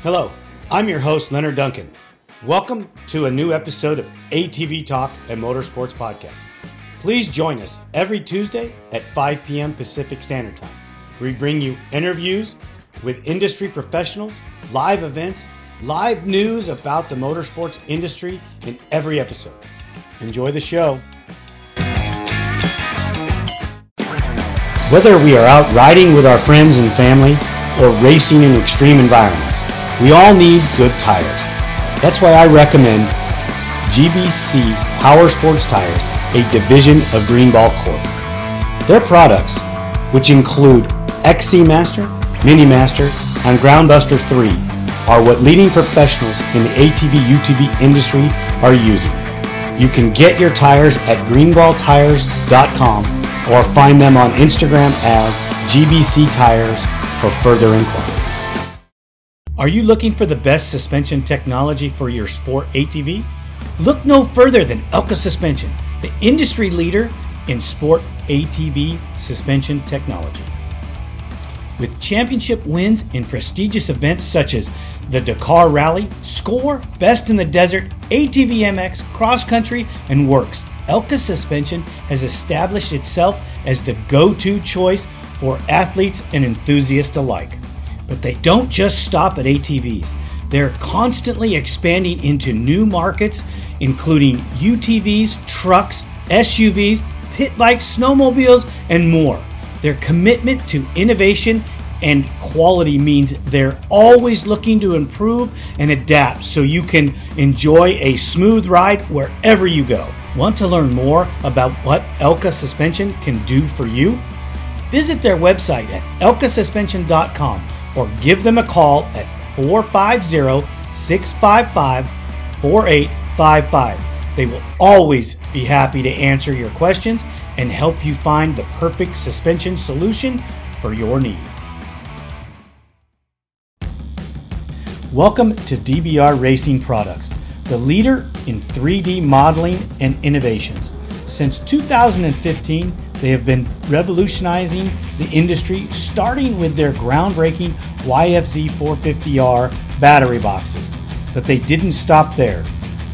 Hello, I'm your host, Leonard Duncan. Welcome to a new episode of ATV-TALK and Motorsports Podcast. Please join us every Tuesday at 5 p.m. Pacific Standard Time. We bring you interviews with industry professionals, live events, live news about the motorsports industry in every episode. Enjoy the show. Whether we are out riding with our friends and family or racing in extreme environments, we all need good tires. That's why I recommend GBC Power Sports Tires, a division of Greenball Corp. Their products, which include XC Master, Mini Master, and Groundbuster 3, are what leading professionals in the ATV-UTV industry are using. You can get your tires at greenballtires.com or find them on Instagram as GBC Tires for further inquiries. Are you looking for the best suspension technology for your sport ATV? Look no further than Elka Suspension, the industry leader in sport ATV suspension technology. With championship wins in prestigious events such as the Dakar Rally, Score, Best in the Desert, ATV MX, Cross Country, and Works, Elka Suspension has established itself as the go-to choice for athletes and enthusiasts alike. But they don't just stop at ATVs. They're constantly expanding into new markets, including UTVs, trucks, SUVs, pit bikes, snowmobiles, and more. Their commitment to innovation and quality means they're always looking to improve and adapt so you can enjoy a smooth ride wherever you go. Want to learn more about what Elka Suspension can do for you? Visit their website at elkasuspension.com or give them a call at 450-655-4855. They will always be happy to answer your questions and help you find the perfect suspension solution for your needs. Welcome to DBR Racing Products, the leader in 3D modeling and innovations. Since 2015, they have been revolutionizing the industry, starting with their groundbreaking YFZ 450R battery boxes. But they didn't stop there.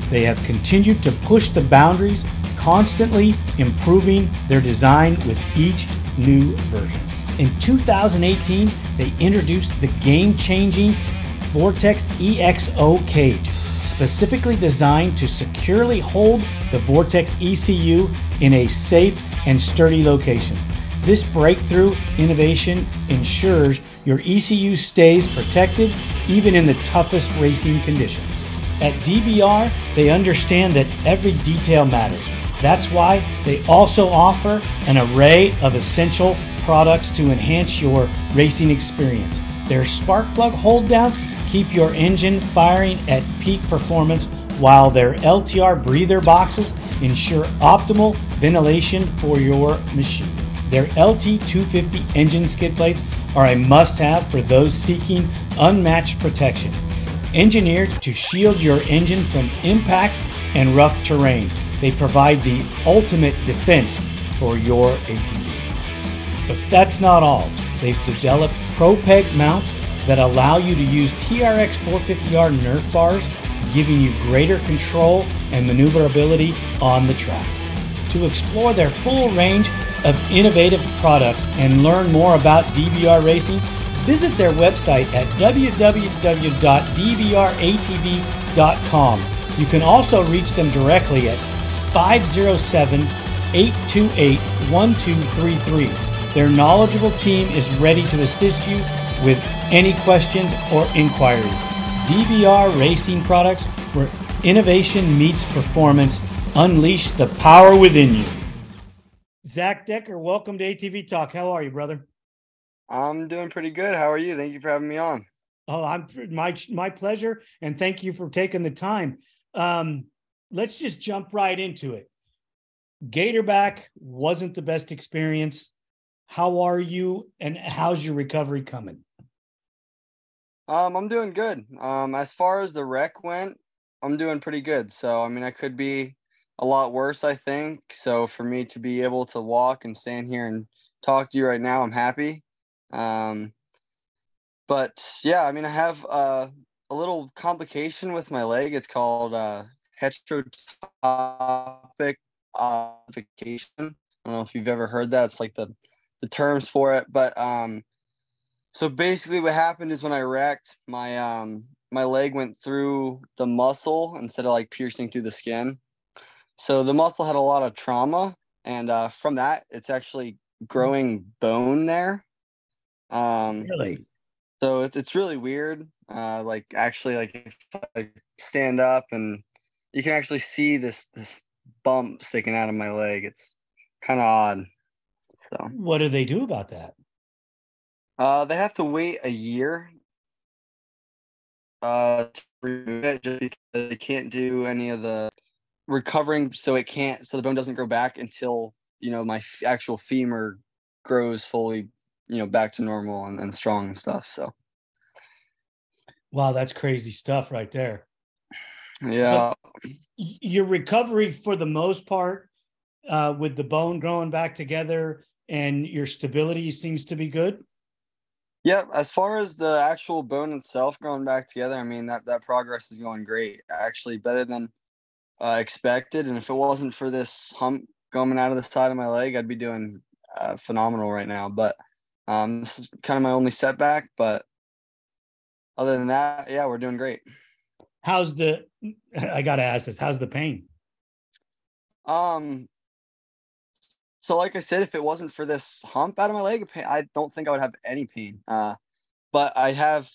They have continued to push the boundaries, constantly improving their design with each new version. In 2018, they introduced the game-changing Vortex EXO cage, specifically designed to securely hold the Vortex ECU in a safe and sturdy location. This breakthrough innovation ensures your ECU stays protected even in the toughest racing conditions. At DBR, they understand that every detail matters. That's why they also offer an array of essential products to enhance your racing experience. Their spark plug hold downs keep your engine firing at peak performance, while their LTR breather boxes ensure optimal ventilation for your machine. Their LT250 engine skid plates are a must-have for those seeking unmatched protection. Engineered to shield your engine from impacts and rough terrain, they provide the ultimate defense for your ATV. But that's not all. They've developed ProPeg mounts that allow you to use TRX 450R Nerf bars, giving you greater control and maneuverability on the track. To explore their full range of innovative products and learn more about DBR Racing, visit their website at www.dbratv.com. You can also reach them directly at 507-828-1233. Their knowledgeable team is ready to assist you with any questions or inquiries. DBR Racing Products, where innovation meets performance. Unleash the power within you. Zack Decker, welcome to ATV Talk. How are you, brother? I'm doing pretty good. How are you? Thank you for having me on. Oh, my pleasure, and thank you for taking the time. Let's just jump right into it. Gatorback wasn't the best experience. How are you, and how's your recovery coming? I'm doing good. As far as the wreck went, I'm doing pretty good. So, I mean, I could be a lot worse, I think. So for me to be able to walk and stand here and talk to you right now, I'm happy. But yeah, I mean, I have a little complication with my leg. It's called heterotopic ossification. I don't know if you've ever heard that. It's like the terms for it. But so basically what happened is when I wrecked, my leg went through the muscle instead of like piercing through the skin. So the muscle had a lot of trauma, and from that, it's actually growing bone there. Really? So it's really weird. Like actually, like if I stand up and you can actually see this bump sticking out of my leg. It's kind of odd. So What do they do about that? they have to wait a year to remove it just because they can't do any of the recovering, so the bone doesn't grow back until my actual femur grows fully, back to normal and strong and stuff. So Wow, that's crazy stuff right there. But yeah. your recovery for the most part, with the bone growing back together and your stability seems to be good. Yep, as far as the actual bone itself growing back together, I mean that progress is going great. Actually, better than expected. And if it wasn't for this hump coming out of the side of my leg, I'd be doing phenomenal right now. But this is kind of my only setback. But other than that, yeah, we're doing great. I got to ask this, how's the pain? Um, so like I said, if it wasn't for this hump out of my leg, I don't think I would have any pain. But I have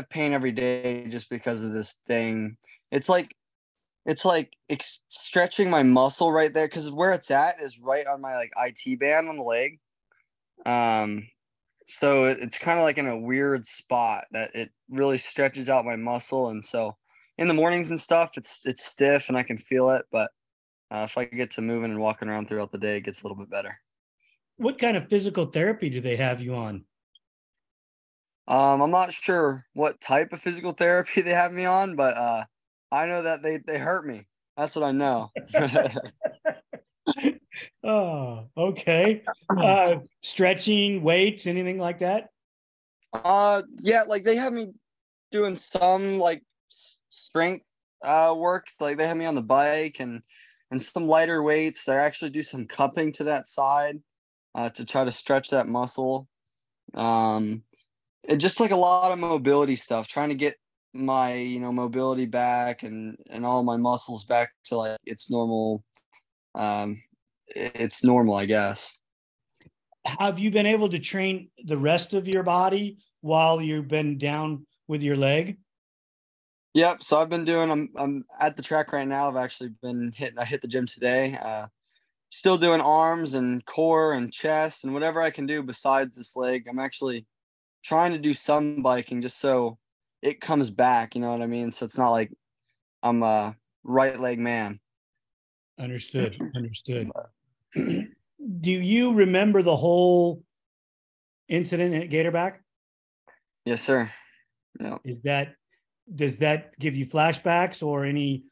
pain every day just because of this thing. It's like stretching my muscle right there, because where it's at is right on my like IT band on the leg. So it's kind of like in a weird spot that it really stretches out my muscle, and so in the mornings and stuff, it's stiff and I can feel it. But if I get to moving and walking around throughout the day, it gets a little bit better. What kind of physical therapy do they have you on? I'm not sure what type of physical therapy they have me on, but I know that they hurt me. That's what I know. Oh, okay. Stretching, weights, anything like that? Yeah, like they have me doing some like strength work. Like they have me on the bike and some lighter weights. They actually do some cupping to that side to try to stretch that muscle. And just like a lot of mobility stuff, trying to get my mobility back and all my muscles back to like its normal. It's normal, I guess. Have you been able to train the rest of your body while you've been down with your leg? Yep. So I've been doing. I'm at the track right now. I've actually been hitting. I hit the gym today. Still doing arms and core and chest and whatever I can do besides this leg. I'm actually trying to do some biking just so it comes back. You know what I mean? So it's not like I'm a right leg man. Understood. Do you remember the whole incident at Gatorback? Yes, sir. No. Does that give you flashbacks or any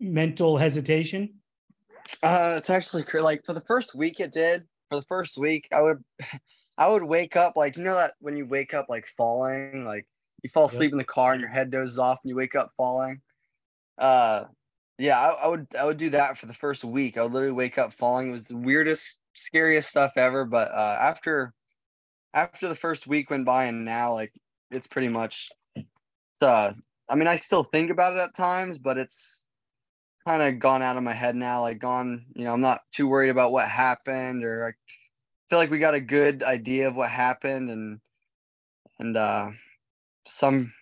mental hesitation? It's actually like for the first week it did. For the first week, I would wake up like that when you wake up like falling, like you fall asleep in the car and your head dozes off and you wake up falling. Uh, yeah, I would do that for the first week. I would literally wake up falling. It was the weirdest, scariest stuff ever. But after the first week went by and now like it's pretty much I mean I still think about it at times, but it's kind of gone out of my head now, like gone, I'm not too worried about what happened, or I feel like we got a good idea of what happened, and some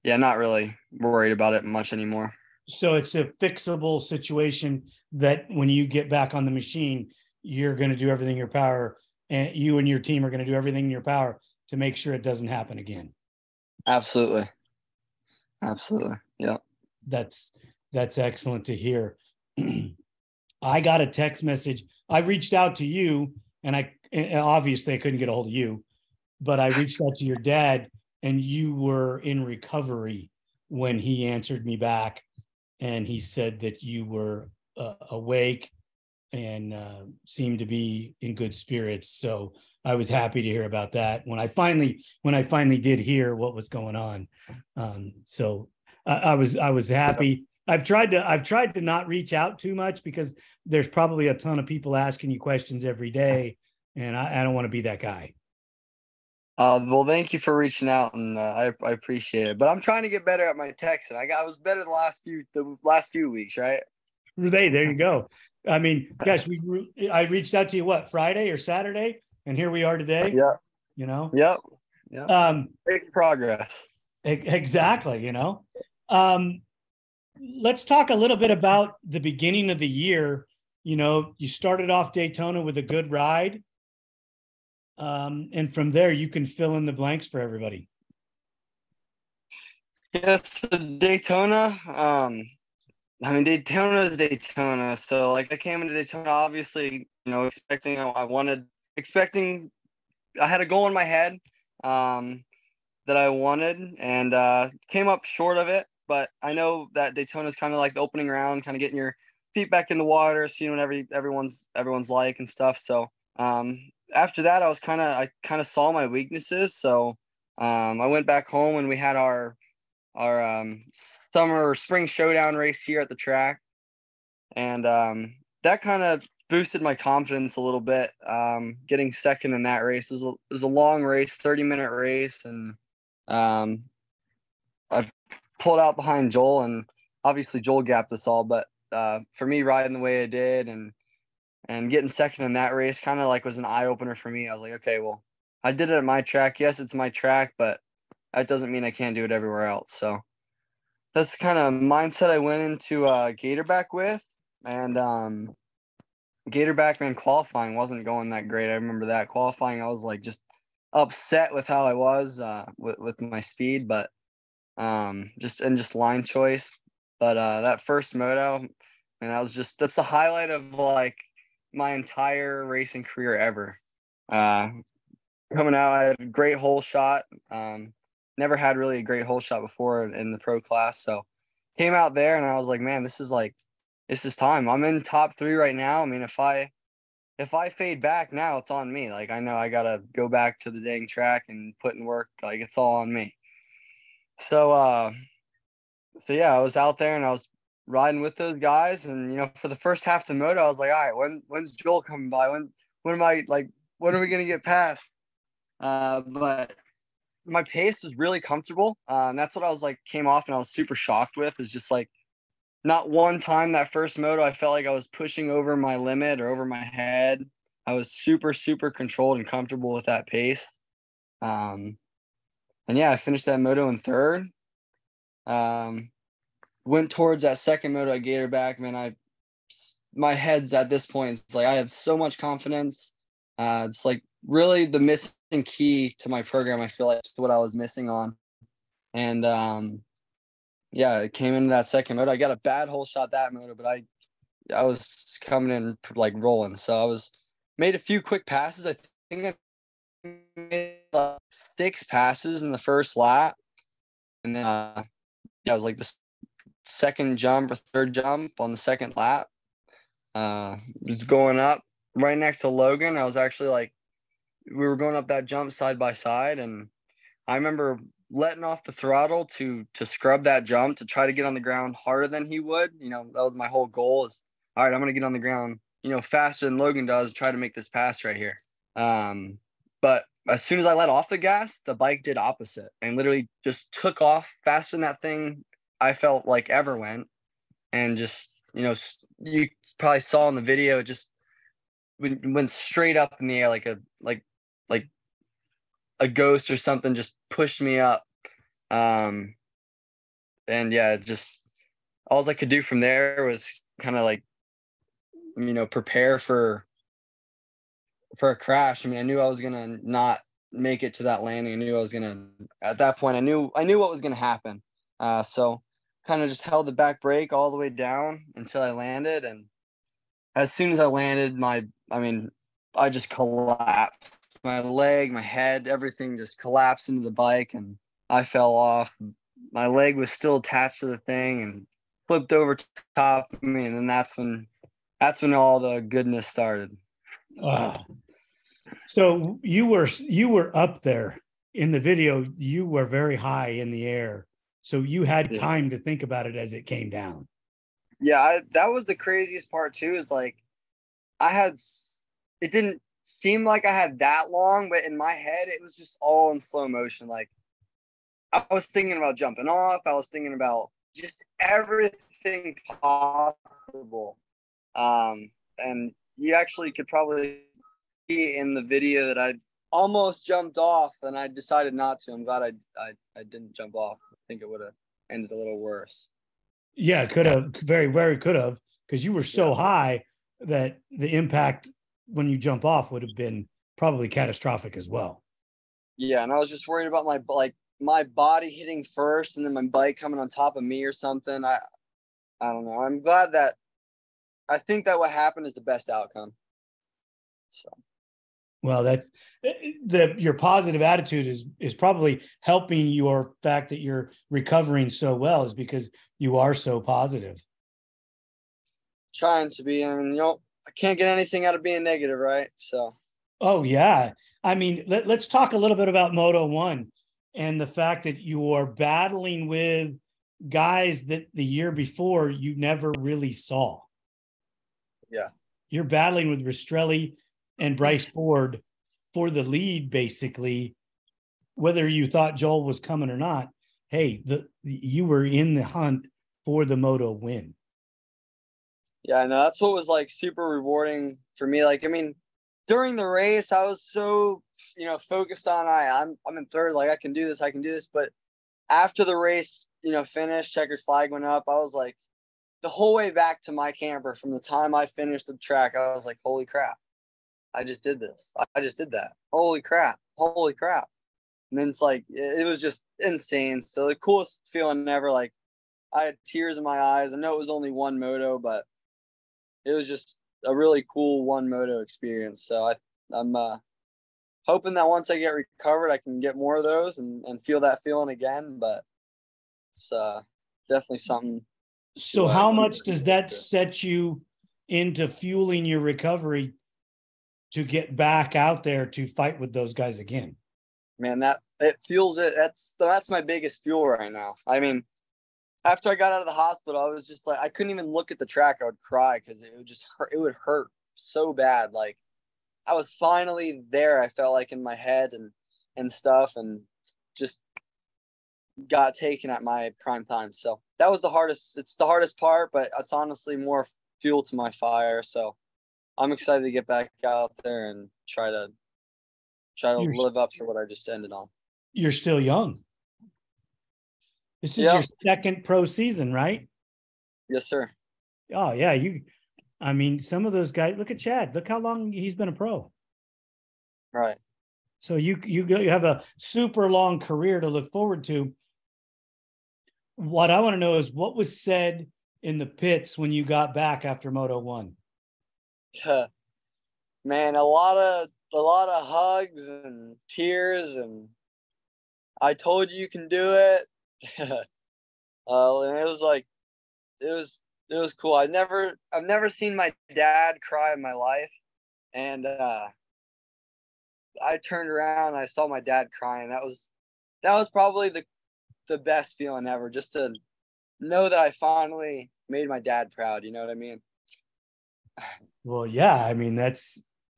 yeah, not really worried about it much anymore. So it's a fixable situation that when you get back on the machine, you're going to do everything in your power, and you and your team are going to do everything in your power to make sure it doesn't happen again. Absolutely. Yeah. That's excellent to hear. I got a text message. I reached out to you, and obviously I couldn't get a hold of you, but I reached out to your dad, and you were in recovery when he answered me back, and he said that you were awake and seemed to be in good spirits. So I was happy to hear about that when I finally did hear what was going on. So I was happy. I've tried to not reach out too much because there's probably a ton of people asking you questions every day, and I don't want to be that guy. Well, thank you for reaching out, and I appreciate it. But I'm trying to get better at my texting. I was better the last few weeks, right? There you go. I mean, gosh, I reached out to you Friday or Saturday, and here we are today. Yeah. You know. Yep. Yeah. Making progress. Exactly. You know. Let's talk a little bit about the beginning of the year. You know, you started off Daytona with a good ride. And from there, you can fill in the blanks for everybody. Yes, Daytona. I mean, Daytona is Daytona. So, like, I came into Daytona, obviously, you know, expecting I had a goal in my head that I wanted, and came up short of it. But I know that Daytona is kind of like the opening round, kind of getting your feet back in the water, seeing what everyone's like and stuff. So, after that, I kind of saw my weaknesses. So, I went back home and we had our summer or spring showdown race here at the track, and that kind of boosted my confidence a little bit. Getting second in that race it was a long race, 30-minute race, and I pulled out behind Joel, and obviously Joel gapped us all, but for me riding the way I did and getting second in that race kind of like was an eye opener for me. I was like, okay, well, I did it at my track. Yes, it's my track, but that doesn't mean I can't do it everywhere else. So that's the kind of mindset I went into Gatorback with. And Gatorback, man, qualifying wasn't going that great. I remember that qualifying, I was like just upset with how I was with my speed, but just line choice. But that first moto, and that's the highlight of like my entire racing career ever. Coming out, I had a great hole shot. Never had really a great hole shot before in the pro class. So came out there and I was like, man, this is time. I'm in top 3 right now. I mean, if I fade back now, it's on me. Like, I know I gotta go back to the dang track and put in work. Like, it's all on me. So yeah, I was out there and I was riding with those guys, and you know, for the first half of the moto, I was like, all right, when's Joel coming by? When are we gonna get past? But my pace was really comfortable. And that's what I was like, came off and I was super shocked with, is just like, not one time that first moto I felt like I was pushing over my limit or over my head. I was super, super controlled and comfortable with that pace. And yeah, I finished that moto in third. Went towards that second moto at Gatorback, man. My head's at this point, it's like I have so much confidence. It's like really the missing key to my program. I feel like it's what I was missing on. And yeah, it came into that second moto. I got a bad hole shot that moto, but I was coming in like rolling. So I made a few quick passes. I think I made like 6 passes in the first lap. And then yeah, I was like the second jump or third jump on the second lap. Was going up right next to Logan. I was actually like, we were going up that jump side by side, and I remember letting off the throttle to scrub that jump to try to get on the ground harder than he would. You know, that was my whole goal, is all right, I'm gonna get on the ground, you know, faster than Logan does, try to make this pass right here. But as soon as I let off the gas, the bike did opposite and literally just took off faster than that thing I felt like ever went. And just, you know, you probably saw in the video, it just went straight up in the air like a ghost or something, just pushed me up. And yeah, just all I could do from there was kind of like, you know, prepare for a crash. I mean, I knew I was gonna not make it to that landing. I knew I was gonna, at that point, I knew what was gonna happen. So kind of just held the back brake all the way down until I landed. And as soon as I landed, I just collapsed. My leg, my head, everything just collapsed into the bike, and I fell off. My leg was still attached to the thing and flipped over top of me. And then that's when That's when all the goodness started. So you were up there in the video. You were very high in the air, so you had time to think about it as it came down. Yeah, that was the craziest part too. Is like it didn't seem like I had that long, but in my head it was just all in slow motion. Like I was thinking about jumping off. I was thinking about just everything possible. And you actually could probably see in the video that I almost jumped off, and I decided not to. I'm glad I didn't jump off. I think it would have ended a little worse. Yeah, could have, very, very could have, because you were so high that the impact when you jump off would have been probably catastrophic as well. Yeah, and I was just worried about my body hitting first and then my bike coming on top of me or something. I don't know. I'm glad that I think that what happened is the best outcome. So, well, that's your positive attitude is probably helping your fact that you're recovering so well, is because you are so positive. Trying to be, and I can't get anything out of being negative, right? So. Oh yeah, I mean, let's talk a little bit about Moto 1 and the fact that you are battling with guys that the year before you never really saw. Yeah. You're battling with Rastrelli and Bryce Ford for the lead, basically, whether you thought Joel was coming or not. Hey, you were in the hunt for the Moto win. Yeah, no, that's what was like super rewarding for me. Like, I mean, during the race, I was so, focused on, I'm in third, like I can do this. But after the race, finished, checkered flag went up, I was like, the whole way back to my camper from the time I finished the track, I was like, holy crap, I just did this. I just did that. Holy crap. And then it's like, it was just insane. So the coolest feeling ever, like I had tears in my eyes. I know it was only one moto, but it was just a really cool one moto experience. So I'm hoping that once I get recovered, I can get more of those and feel that feeling again. But it's definitely something. So how much does that set you into fueling your recovery to get back out there to fight with those guys again? Man, that it fuels it. That's my biggest fuel right now. I mean, after I got out of the hospital, I was just like, I couldn't even look at the track. I would cry because it would just hurt. It would hurt so bad. Like I was finally there. I felt like in my head and stuff, and just got taken at my prime time. So that was the hardest. It's the hardest part, but it's honestly more fuel to my fire. So I'm excited to get back out there and try to live up to what I just ended on. You're still young. This is your second pro season, right? Yes, sir. Oh yeah, I mean, some of those guys. Look at Chad. Look how long he's been a pro. Right. So you have a super long career to look forward to. What I want to know is what was said in the pits when you got back after Moto 1. Man, a lot of hugs and tears, and I told you can do it. And it was like, it was cool. I've never seen my dad cry in my life, and I turned around and I saw my dad crying. That was probably the best feeling ever, just to know that I finally made my dad proud. You know what I mean? Well, yeah. I mean,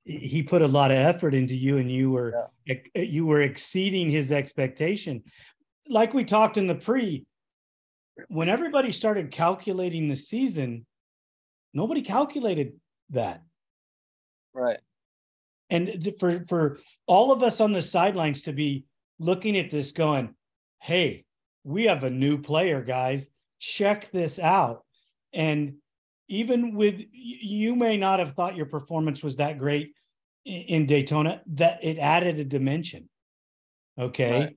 he put a lot of effort into you, and you were exceeding his expectation. Like we talked in the pre, when everybody started calculating the season, nobody calculated that. Right. And for all of us on the sidelines to be looking at this going, hey, we have a new player, guys. Check this out. And even with, you may not have thought your performance was that great in Daytona, that it added a dimension. Okay. Right.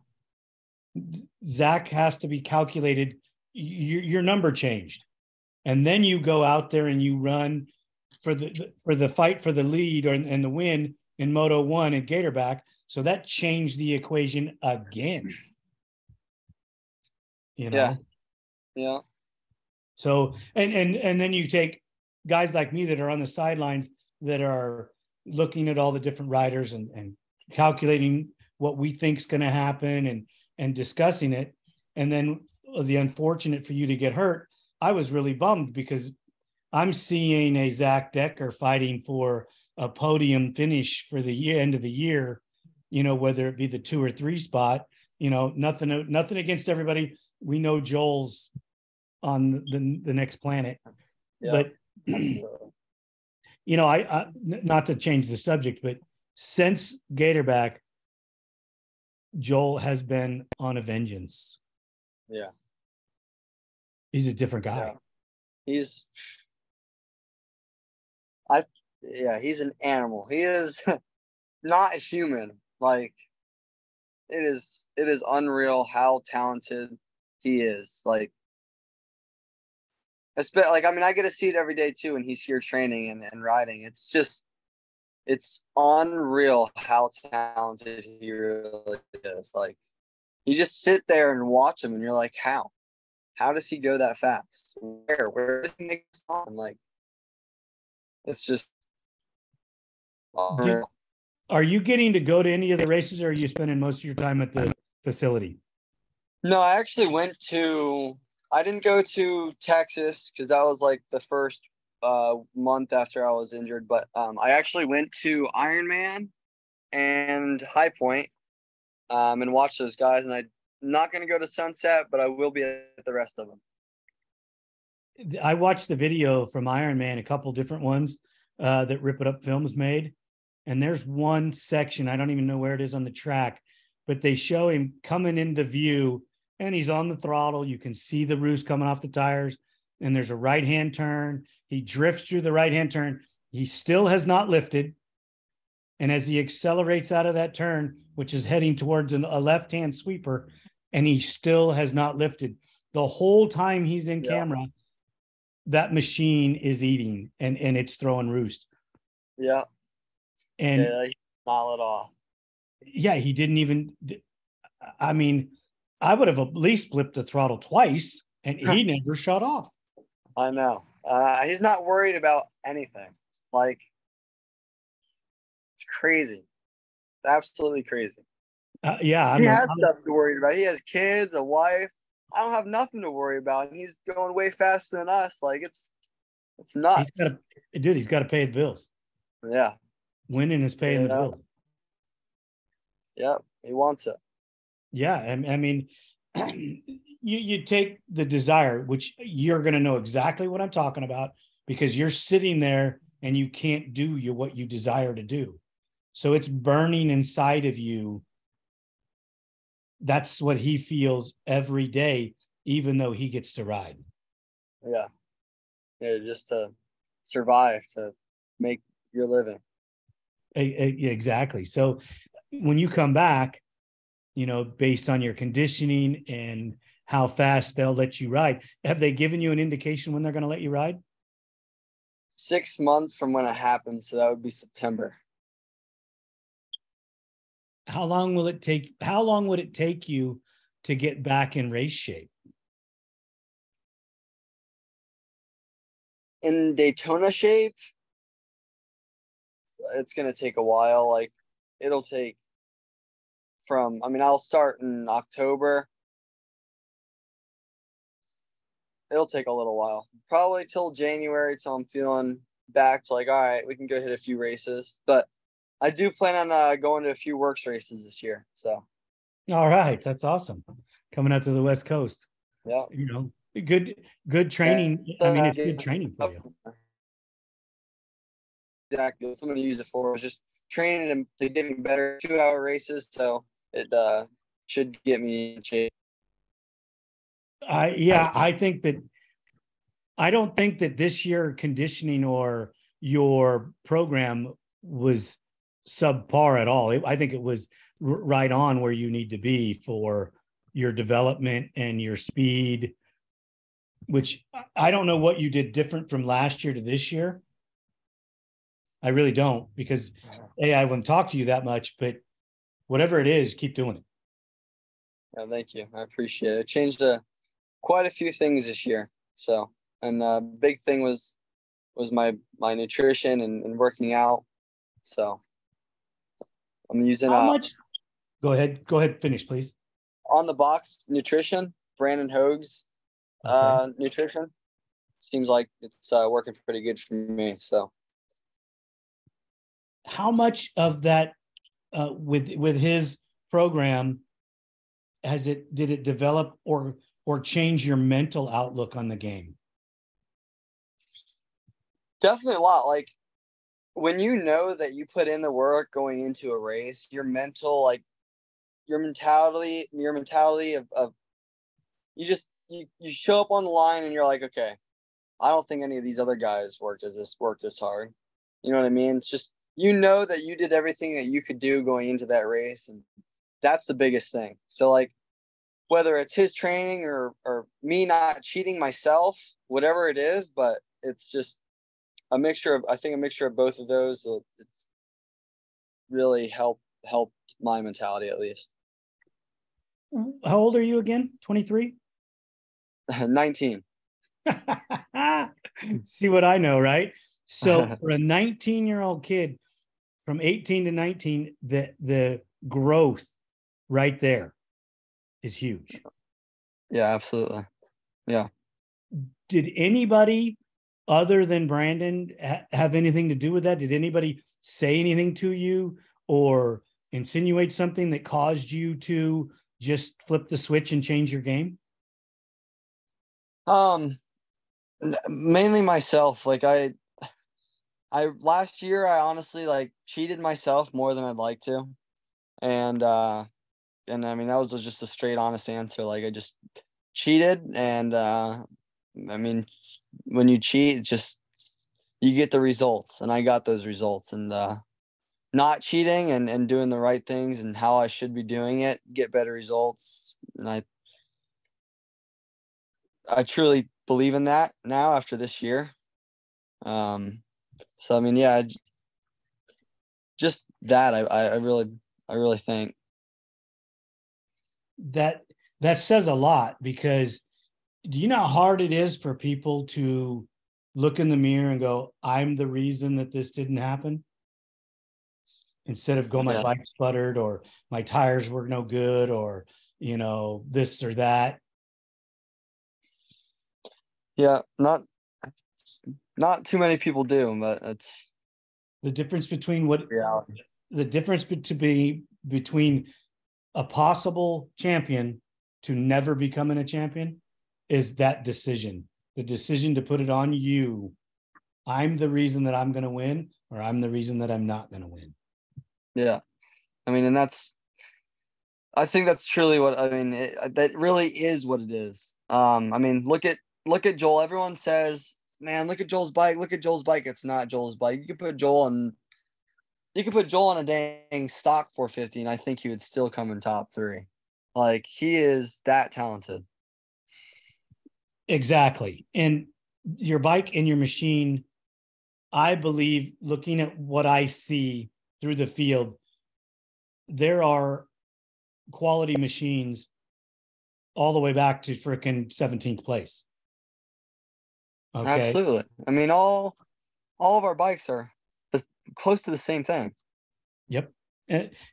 Zach has to be calculated. Your number changed. And then you go out there and you run for the fight for the lead and the win in Moto 1 at Gatorback. So that changed the equation again. You know? Yeah. So, and then you take guys like me that are on the sidelines that are looking at all the different riders and calculating what we think is going to happen and discussing it. And then the unfortunate for you to get hurt, I was really bummed because I'm seeing a Zack Decker fighting for a podium finish for the end of the year, whether it be the 2 or 3 spot. Nothing against everybody. We know Joel's on the next planet, but I not to change the subject, but since Gatorback, Joel has been on a vengeance. Yeah. He's a different guy. Yeah. He's an animal. He is not human. Like, it is unreal how talented he is. Like, I get to see it every day too when he's here training and riding. It's unreal how talented he really is. Like, you just sit there and watch him and you're like, how does he go that fast? Where does he make this time? Like, it's just unreal. Are you getting to go to any of the races, or are you spending most of your time at the facility? No, I actually I didn't go to Texas because that was like the first month after I was injured. But I actually went to Ironman and High Point and watched those guys. And I'm not going to go to Sunset, but I will be at the rest of them. I watched the video from Ironman, a couple different ones that Rip It Up Films made. And there's one section, I don't even know where it is on the track, but they show him coming into view and he's on the throttle. You can see the roost coming off the tires, and there's a right-hand turn. He drifts through the right-hand turn. He still has not lifted. And as he accelerates out of that turn, which is heading towards a left-hand sweeper, and he still has not lifted. The whole time he's in camera, that machine is eating and it's throwing roost. Yeah. And not at all. Yeah, he didn't even. I mean, I would have at least flipped the throttle twice, and he never shut off. I know. He's not worried about anything. Like, it's crazy. It's absolutely crazy. He has stuff to worry about. He has kids, a wife. I don't have nothing to worry about, and he's going way faster than us. Like, it's nuts. He's got to pay the bills. Yeah. Winning is paying the bills. Yep, he wants it. Yeah, I mean, you take the desire, which you're going to know exactly what I'm talking about because you're sitting there and you can't do what you desire to do. So it's burning inside of you. That's what he feels every day, even though he gets to ride. Yeah, just to survive, to make your living. Exactly. So when you come back, based on your conditioning and how fast they'll let you ride, have they given you an indication when they're going to let you ride? 6 months from when it happened. So that would be September. How long would it take you to get back in race shape? In Daytona shape, it's going to take a while. Like, it'll take I'll start in October. It'll take a little while, probably till January, till I'm feeling back to like, all right, we can go hit a few races. But I do plan on going to a few works races this year. So. All right. That's awesome. Coming out to the West Coast. Yeah. Good training. I mean, it's good training for you. Exactly. That's what I'm going to use it for. Is just training to get me better 2-hour races. So it should get me in shape. I don't think that this year conditioning or your program was subpar at all. I think it was right on where you need to be for your development and your speed, which I don't know what you did different from last year to this year. I really don't, because I wouldn't talk to you that much, but whatever it is, keep doing it. Yeah, thank you. I appreciate it. It changed quite a few things this year. So, and big thing was was my nutrition and working out. So I'm using How much? Go ahead. Finish, please. On the box nutrition, Brandon Hoag's nutrition. Seems like it's working pretty good for me. So how much of that with his program did it develop or change your mental outlook on the game? Definitely a lot. Like when you know that you put in the work going into a race, your mentality of you show up on the line and you're like, okay, I don't think any of these other guys worked this hard. You know what I mean? It's just, you know that you did everything that you could do going into that race, and that's the biggest thing. So like whether it's his training or me not cheating myself, whatever it is, but it's just a mixture of both of those. It's really helped my mentality, at least. How old are you again? 23? 19. See what I know, right? So for a 19-year-old kid from 18 to 19, the growth right there is huge. Yeah, absolutely. Yeah. Did anybody other than Brandon have anything to do with that? Did anybody say anything to you or insinuate something that caused you to just flip the switch and change your game? Mainly myself. Like I last year I honestly like cheated myself more than I'd like to. And I mean that was just a straight honest answer. Like I just cheated, and I mean when you cheat, just you get the results, and I got those results. And not cheating and doing the right things and how I should be doing it, get better results. And I truly believe in that now after this year. So I mean, yeah, just that I really think that says a lot, because do you know how hard it is for people to look in the mirror and go, I'm the reason that this didn't happen? Instead of go, my bike sputtered, or my tires were no good, or, you know, this or that. Yeah, not too many people do, but it's the difference between reality. The difference between a possible champion to never becoming a champion is that decision. The decision to put it on you. I'm the reason that I'm going to win, or I'm the reason that I'm not going to win. Yeah. I mean, and I think that's truly what, I mean, that really is what it is. I mean, look at Joel. Everyone says, man, look at Joel's bike. Look at Joel's bike. It's not Joel's bike. You could put Joel on a dang stock 450, and I think he would still come in top 3. Like, he is that talented. Exactly. And your bike and your machine, I believe, looking at what I see through the field, there are quality machines all the way back to freaking 17th place. Okay. Absolutely. I mean, all of our bikes are close to the same thing. Yep.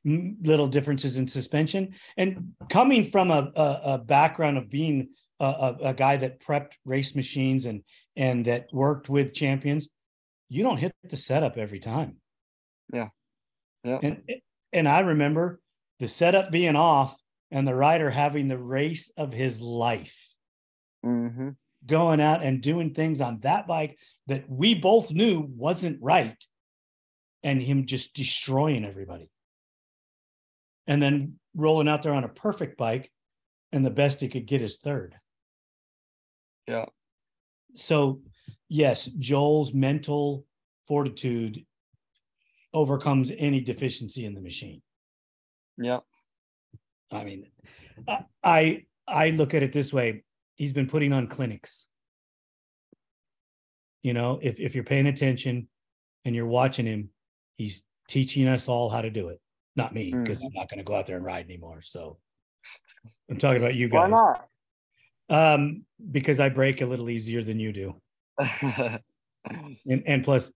Little differences in suspension. And coming from a background of being a guy that prepped race machines and that worked with champions, you don't hit the setup every time. Yeah. Yeah. And I remember the setup being off and the rider having the race of his life. Mm-hmm. Going out and doing things on that bike that we both knew wasn't right, and him just destroying everybody. And then rolling out there on a perfect bike, and the best he could get is third. Yeah. So, yes, Joel's mental fortitude overcomes any deficiency in the machine. Yeah. I mean, I look at it this way. He's been putting on clinics. You know, if you're paying attention and you're watching him, he's teaching us all how to do it. Not me, because I'm not going to go out there and ride anymore. So I'm talking about you guys. Why not? Because I brake a little easier than you do. And plus,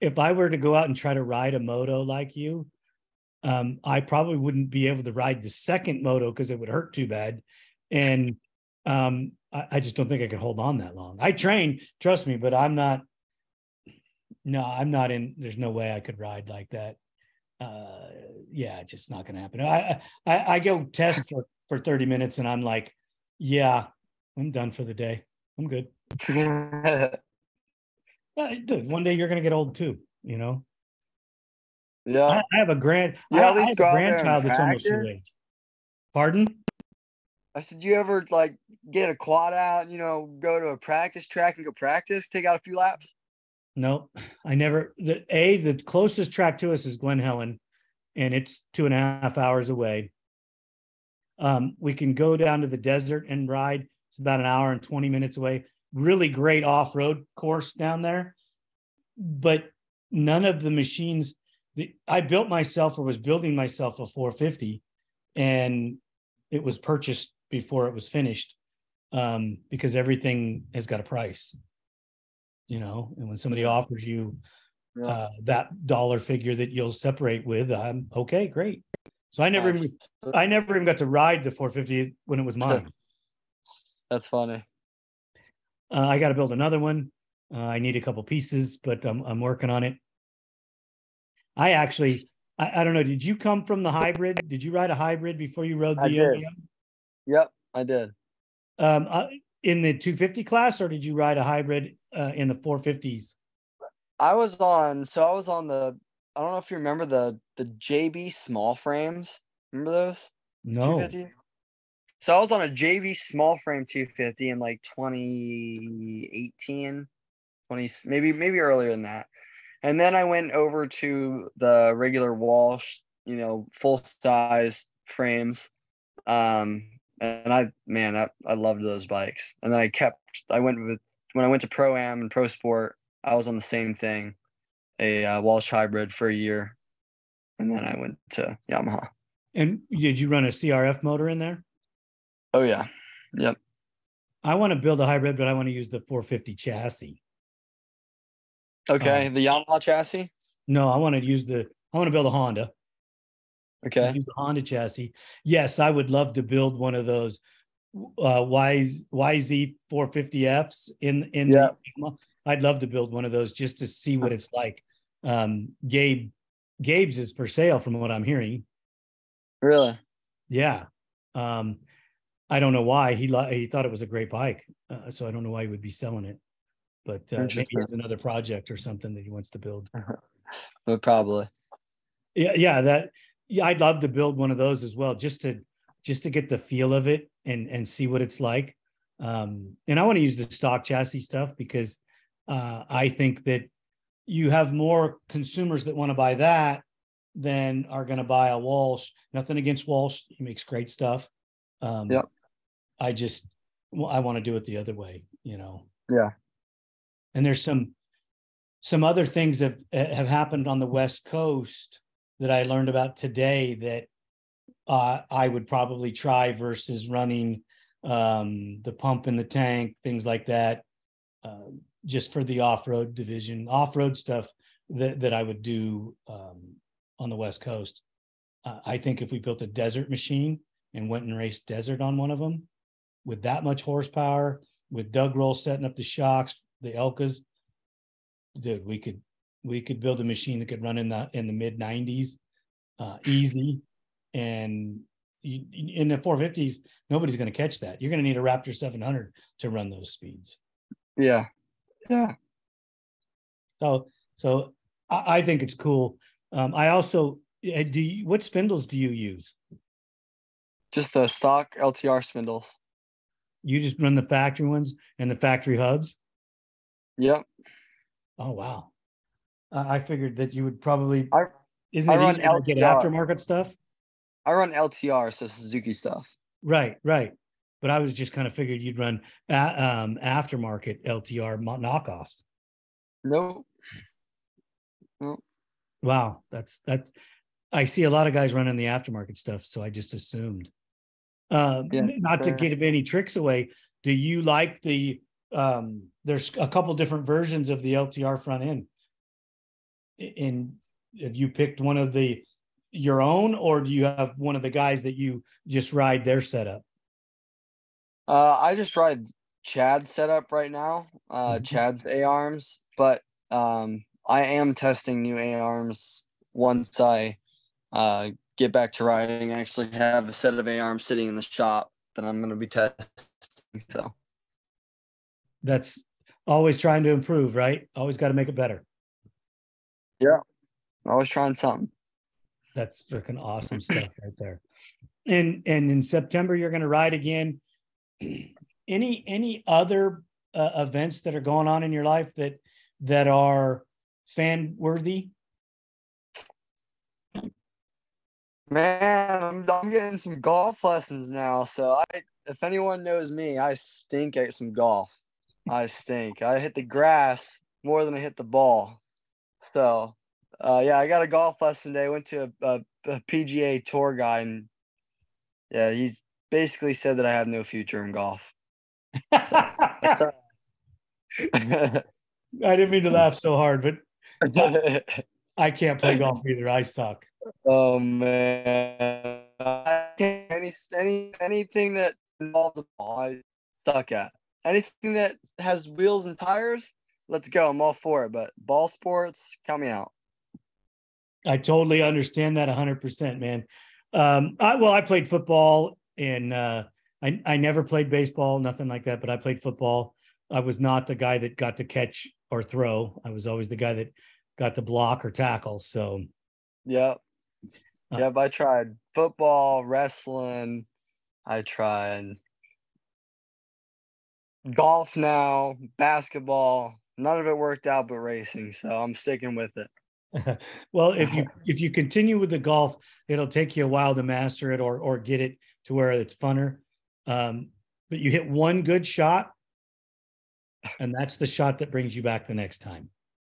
if I were to go out and try to ride a moto like you, I probably wouldn't be able to ride the second moto because it would hurt too bad. And I just don't think I could hold on that long. I train, trust me, but I'm not. No, I'm not in. There's no way I could ride like that. Yeah, it's just not going to happen. I go test for 30 minutes and I'm like, yeah, I'm done for the day. I'm good. Dude, one day you're going to get old too, you know? Yeah. I have a Yeah, at least go out there and grandchild that's almost your practice. age. Pardon? I said, you ever like get a quad out, go to a practice track and go practice, take out a few laps? No, I never. The closest track to us is Glen Helen, and it's 2.5 hours away. We can go down to the desert and ride. It's about an hour and 20 minutes away. Really great off-road course down there, but none of the machines. I built myself or was building myself a 450, and it was purchased before it was finished, because everything has got a price, and when somebody offers you that dollar figure that you'll separate with, I'm okay, great. So I never even got to ride the 450 when it was mine. That's funny. I got to build another one. I need a couple pieces, but I'm working on it. I don't know. Did you come from the hybrid? Did you ride a hybrid before you rode the OEM? Yep, I did. In the 250 class, or did you ride a hybrid in the 450s? I was on the, I don't know if you remember the JB small frames. Remember those? No. 250? So I was on a JB small frame 250 in like 2018, maybe earlier than that. And then I went over to the regular Walsh, full size frames. And I loved those bikes. And then when I went to Pro-Am and Pro Sport, I was on the same thing, a Walsh hybrid for a year. And then I went to Yamaha. And did you run a CRF motor in there? Oh yeah. Yep. I want to build a hybrid, but I want to use the 450 chassis. Okay. The Yamaha chassis? No, I want to build a Honda. Okay. Use the Honda chassis. Yes, I would love to build one of those YZ 450Fs I'd love to build one of those just to see what it's like. Gabe's is for sale from what I'm hearing. Really? Yeah. I don't know why he thought it was a great bike. So I don't know why he would be selling it, but maybe it's another project or something that he wants to build. Well, probably. Yeah. I'd love to build one of those as well, just to get the feel of it and see what it's like. And I want to use the stock chassis stuff because I think that you have more consumers that want to buy that than are going to buy a Walsh. Nothing against Walsh. He makes great stuff. Yep. I want to do it the other way, Yeah. And there's some other things that have happened on the West Coast that I learned about today that I would probably try versus running the pump in the tank, things like that, just for the off-road division, off-road stuff that I would do on the West Coast. I think if we built a desert machine and went and raced desert on one of them with that much horsepower, with Doug Roll setting up the shocks, the Elkas, dude, we could build a machine that could run in the mid 90s easy. And in the 450s, nobody's going to catch that. You're going to need a Raptor 700 to run those speeds. Yeah. So I think it's cool. I also what spindles do you use? Just the stock LTR spindles. You just run the factory ones and the factory hubs? Yep. Oh wow. I figured that you would probably. Isn't I it run easier to get aftermarket stuff? I run LTR, so Suzuki stuff. Right. But I was just kind of figured you'd run aftermarket LTR knockoffs. Nope. Wow, that's. I see a lot of guys running the aftermarket stuff, so I just assumed. Not to give any tricks away. Do you like the there's a couple different versions of the LTR front end. And have you picked one of your own, or do you have one of the guys that you just ride their setup? I just ride Chad's setup right now, Chad's A-arms, but I am testing new A-arms once I get back to riding. I actually have a set of A-arms sitting in the shop that I'm going to be testing. So that's always trying to improve, right? Always got to make it better. Yeah, always trying something. That's freaking awesome stuff right there. And in September you're going to ride again. Any other events that are going on in your life that are fan worthy? Man, I'm getting some golf lessons now. So if anyone knows me, I stink at some golf. I stink. I hit the grass more than I hit the ball. So, yeah, I got a golf lesson today. Went to a PGA tour guy, and yeah, he's basically said that I have no future in golf. So, I didn't mean to laugh so hard, but I can't play golf either. I suck. Oh man, anything that involves a ball, I suck at. Anything that has wheels and tires, let's go. I'm all for it. But ball sports, count me out. I totally understand that 100%, man. I played football, and I never played baseball, nothing like that, but I played football. I was not the guy that got to catch or throw. I was always the guy that got to block or tackle. So, Yep. Yep, I tried football, wrestling. I tried golf now, basketball. None of it worked out but racing, so I'm sticking with it. Well, if you continue with the golf, it'll take you a while to master it or get it to where it's funner. But you hit one good shot, and that's the shot that brings you back the next time.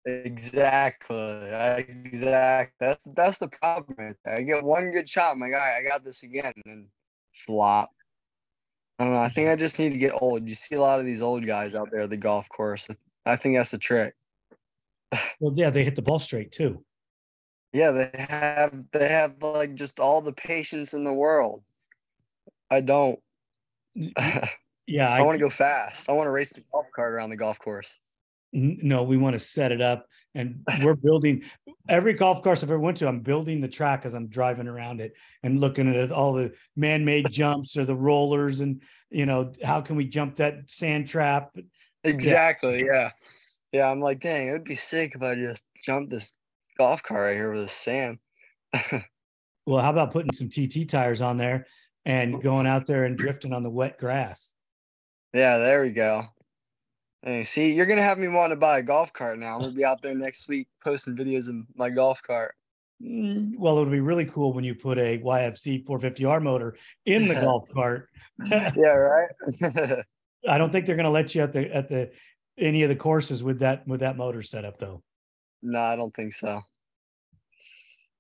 Exactly. That's the problem right there. I get one good shot, my guy, I got this again, and flop. I don't know. I think I just need to get old. You see a lot of these old guys out there at the golf course. I think that's the trick. Well, yeah, they hit the ball straight too. Yeah, they have like just all the patience in the world. I don't. Yeah, I want to go fast. I want to race the golf cart around the golf course. No, we want to set it up, and we're building every golf course I've ever went to. I'm building the track as I'm driving around it and looking at all the man-made jumps or the rollers, and how can we jump that sand trap? Exactly. Yeah. I'm like, dang, it would be sick if I just jumped this golf cart right here with the sand. Well, how about putting some TT tires on there and going out there and drifting on the wet grass? Yeah, there we go. Hey, see, you're gonna have me want to buy a golf cart now. I'm gonna be out there next week posting videos of my golf cart. Well, it would be really cool when you put a YFC 450R motor in the golf cart. Yeah, right. I don't think they're going to let you at the any of the courses with that motor setup, though. No, I don't think so.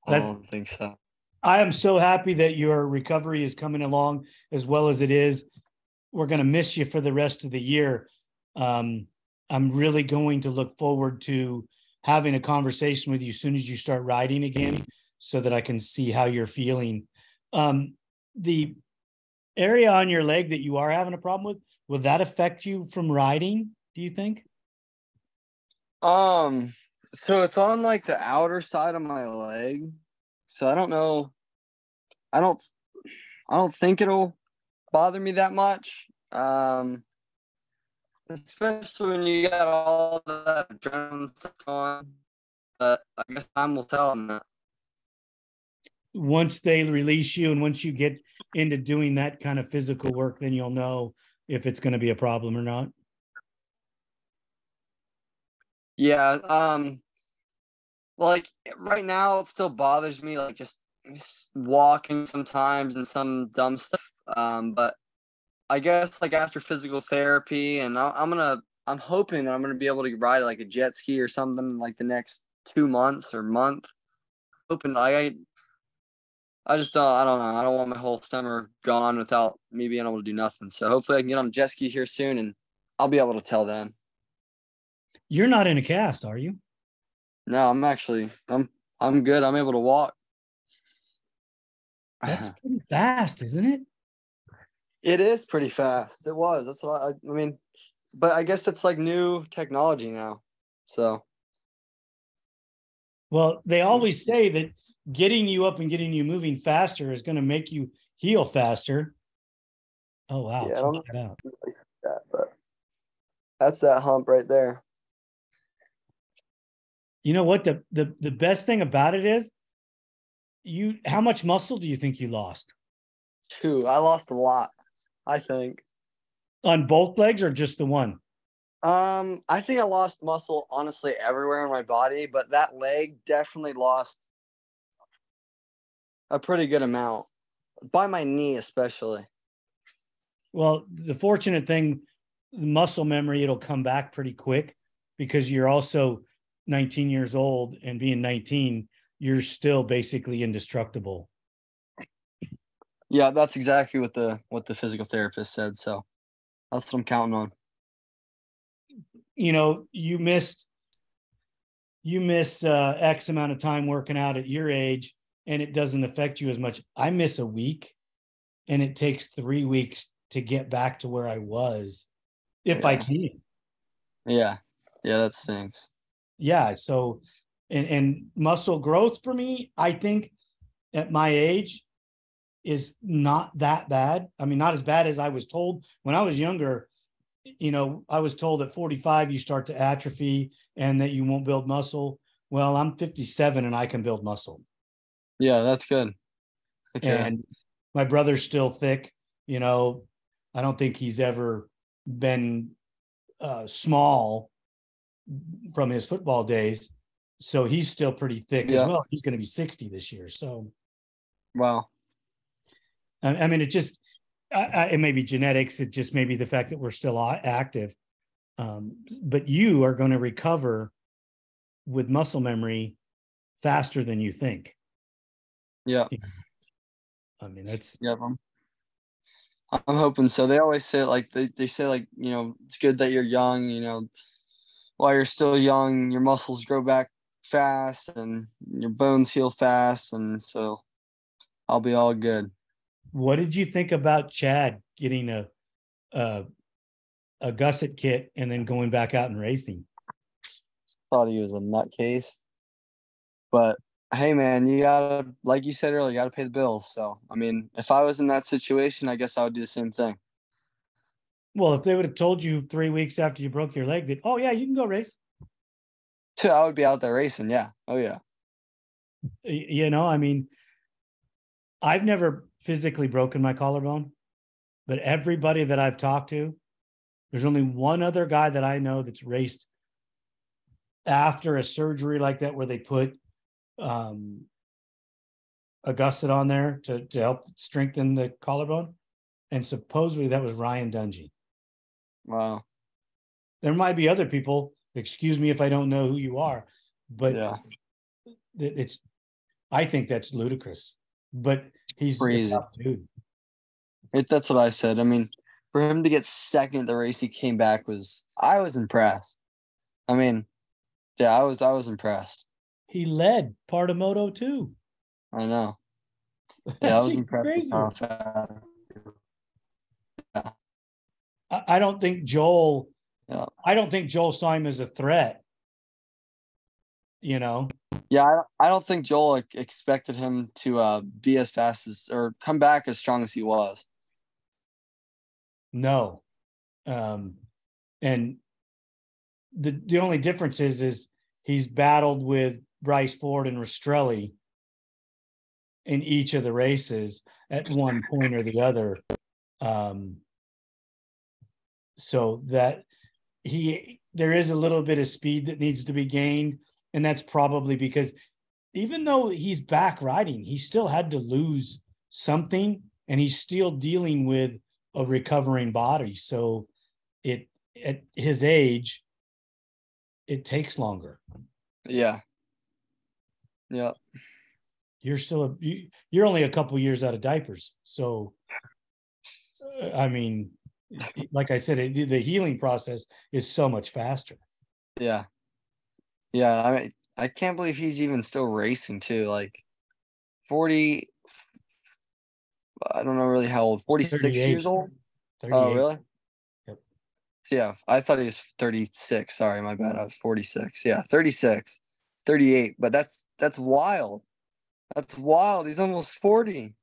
I don't think so. I am so happy that your recovery is coming along as well as it is. We're going to miss you for the rest of the year. I'm really going to look forward to having a conversation with you as soon as you start riding again, so that I can see how you're feeling. The area on your leg that you are having a problem with, will that affect you from riding, do you think? So it's on like the outer side of my leg. So I don't know. I don't think it'll bother me that much. Especially when you got all that adrenaline stuff on. But I guess time will tell on that. Once they release you and once you get into doing that kind of physical work, then you'll know if it's going to be a problem or not. Yeah. Like right now it still bothers me, like just walking sometimes and some dumb stuff. But I guess like after physical therapy, and I'm hoping that I'm gonna be able to ride like a jet ski or something like the next 2 months or month. Hoping I just don't. I don't know. I don't want my whole summer gone without me being able to do nothing. So hopefully I can get on a jet ski here soon, and I'll be able to tell then. You're not in a cast, are you? No, I'm good. I'm able to walk. That's pretty fast, isn't it? It is pretty fast. It was. That's what I mean, but I guess that's like new technology now. So. Well, they always say that getting you up and getting you moving faster is going to make you heal faster. Oh, wow. Yeah, I don't know Check that out. that, but that's that hump right there. You know what? The best thing about it is how much muscle do you think you lost? I lost a lot, I think. On both legs or just the one? I think I lost muscle honestly everywhere in my body, but that leg definitely lost a pretty good amount. By my knee especially. Well, the fortunate thing, muscle memory, it'll come back pretty quick because you're also 19 years old, and being 19, you're still basically indestructible. Yeah, that's exactly what the physical therapist said. So that's what I'm counting on. You know, you miss X amount of time working out at your age, and it doesn't affect you as much. I miss a week, and it takes 3 weeks to get back to where I was, if I can. Yeah, that stinks. Yeah. So, and muscle growth for me, I think at my age is not that bad. I mean, not as bad as I was told when I was younger. You know, I was told at 45 you start to atrophy and that you won't build muscle. Well, I'm 57 and I can build muscle. Yeah, that's good. Okay. And my brother's still thick. You know, I don't think he's ever been small from his football days. So he's still pretty thick as well. He's going to be 60 this year. So, wow. I mean, it just, it may be genetics. It just may be the fact that we're still active. But you are going to recover with muscle memory faster than you think. Yeah. I mean, that's. Yeah. I'm hoping so. They always say like they say like, you know, it's good that you're young, you know, while you're still young, your muscles grow back fast and your bones heal fast, and so I'll be all good. What did you think about Chad getting a gusset kit and then going back out and racing? Thought he was a nutcase, but hey, man, you gotta, like you said earlier, you gotta pay the bills. So I mean, if I was in that situation, I guess I would do the same thing. Well, if they would have told you 3 weeks after you broke your leg that, oh yeah, you can go race, I would be out there racing. Yeah. Oh yeah. you know, I mean, I've never physically broken my collarbone, but everybody that I've talked to, there's only one other guy that I know that's raced after a surgery like that, where they put a gusset on there to help strengthen the collarbone. And supposedly that was Ryan Dungey. Wow. There might be other people, excuse me if I don't know who you are, but yeah, I think that's ludicrous, but he's crazy. a tough dude. That's what I said. I mean, for him to get second the race he came back I was impressed. I mean, yeah, I was impressed. He led part of Moto too. I know. Yeah, I was impressed with how fast. Yeah. I don't think Joel. Yeah. I don't think Joel saw him as a threat. You know. Yeah, I don't think Joel expected him to be as fast as or come back as strong as he was. No, and the only difference is he's battled with Bryce Ford and Rastrelli in each of the races at one point or the other. So that there is a little bit of speed that needs to be gained. And that's probably because even though he's back riding, he still had to lose something, and he's still dealing with a recovering body. So at his age, it takes longer. Yeah. Yeah. You're only a couple years out of diapers. So, I mean, like I said, the healing process is so much faster. Yeah. Yeah. I mean, I can't believe he's even still racing too. Like 40, I don't know really how old, 46 years old. 38. Oh, really? Yep. Yeah. I thought he was 36. Sorry, my bad. I was 46. Yeah. 36, 38. But that's wild. That's wild. He's almost 40.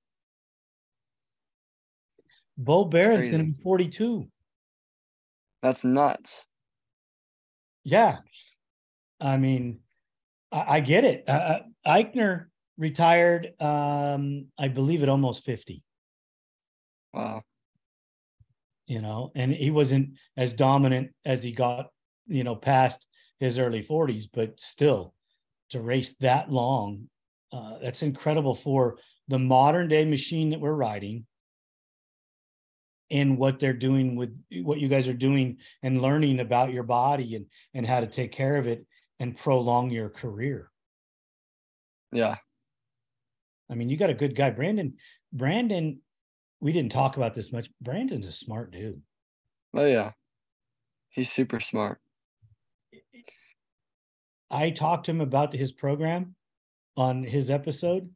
Bo Barrett's going to Crazy. be 42. That's nuts. Yeah. I mean, I get it. Eichner retired, I believe, at almost 50. Wow. You know, and he wasn't as dominant as he got, you know, past his early 40s, but still to race that long, that's incredible for the modern day machine that we're riding and what they're doing with what you guys are doing and learning about your body and how to take care of it and prolong your career. Yeah. I mean, you got a good guy. Brandon, we didn't talk about this much. Brandon's a smart dude. Oh, yeah. He's super smart. I talked to him about his program on his episode,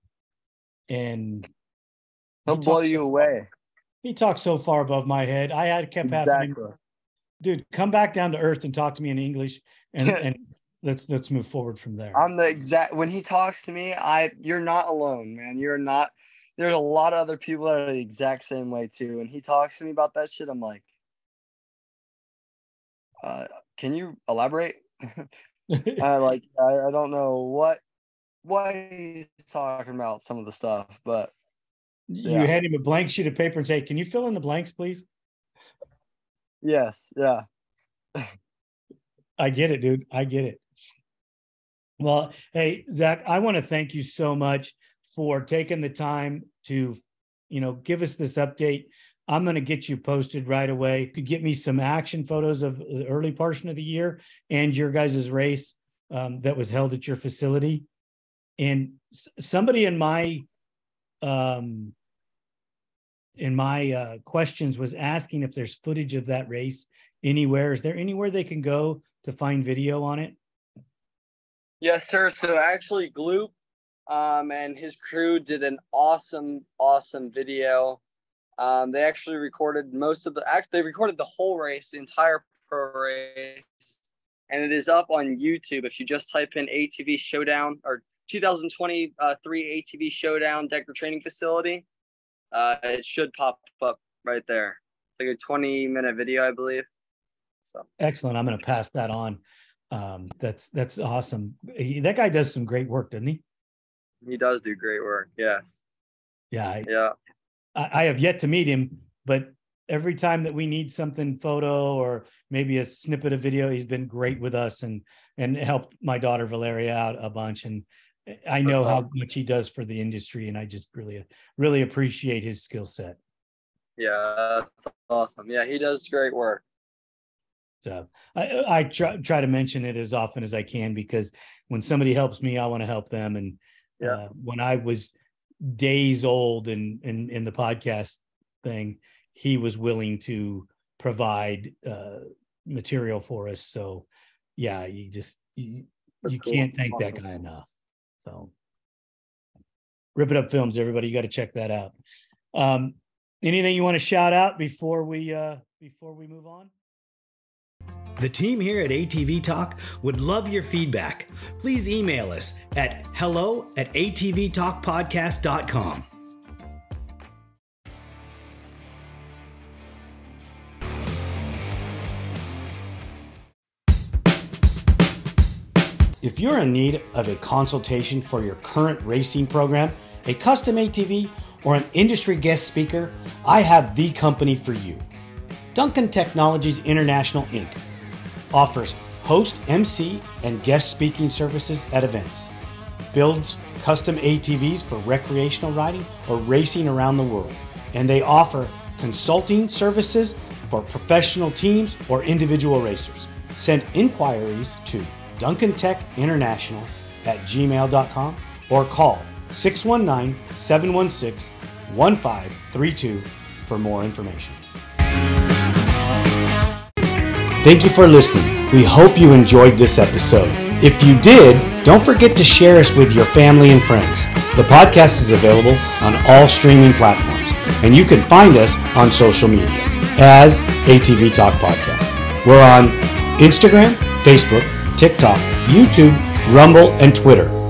and He'll blow you away. He talked so far above my head. I had kept having him, dude, come back down to earth and talk to me in English, and let's move forward from there. I'm the exact, when he talks to me, you're not alone, man. You're not. There's a lot of other people that are the exact same way too. When he talks to me about that shit, I'm like, can you elaborate? I don't know what he's talking about, some of the stuff, but you hand him a blank sheet of paper and say, "Can you fill in the blanks, please?" Yes, yeah. I get it, dude. I get it. Well, hey, Zach, I want to thank you so much for taking the time to, you know, give us this update. I'm going to get you posted right away. You could get me some action photos of the early portion of the year and your guys' race that was held at your facility. And somebody in my questions was asking if there's footage of that race anywhere. Is there anywhere they can go to find video on it? Yes, sir. So actually, Gloop and his crew did an awesome video. They actually recorded they recorded the whole race, the entire pro race, and it is up on YouTube. If you just type in ATV Showdown or 2023 ATV Showdown Decker Training Facility, it should pop up right there. It's like a 20-minute video, I believe. So excellent. I'm going to pass that on. That's awesome. That guy does some great work, doesn't he? He does do great work. Yes. Yeah. I have yet to meet him, but every time that we need something photo or maybe a snippet of video, he's been great with us and helped my daughter Valeria out a bunch. And I know how much he does for the industry, and I just really appreciate his skill set. Yeah, that's awesome. Yeah, he does great work. So I try to mention it as often as I can, because when somebody helps me, I want to help them. And when I was days old in the podcast thing, he was willing to provide material for us. So yeah, you can't thank that guy enough. So Rip It Up Films, everybody, you got to check that out. Anything you want to shout out before we move on? The team here at ATV-TALK would love your feedback. Please email us at hello@atvtalkpodcast.com. If you're in need of a consultation for your current racing program, a custom ATV, or an industry guest speaker, I have the company for you. Duncan Technologies International, Inc. offers host, MC, and guest speaking services at events, builds custom ATVs for recreational riding or racing around the world, and they offer consulting services for professional teams or individual racers. Send inquiries to duncantechinternational@gmail.com or call 619-716-1532 for more information. Thank you for listening. We hope you enjoyed this episode. If you did, don't forget to share us with your family and friends. The podcast is available on all streaming platforms, and you can find us on social media as ATV-TALK Podcast. We're on Instagram, Facebook, TikTok, YouTube, Rumble, and Twitter.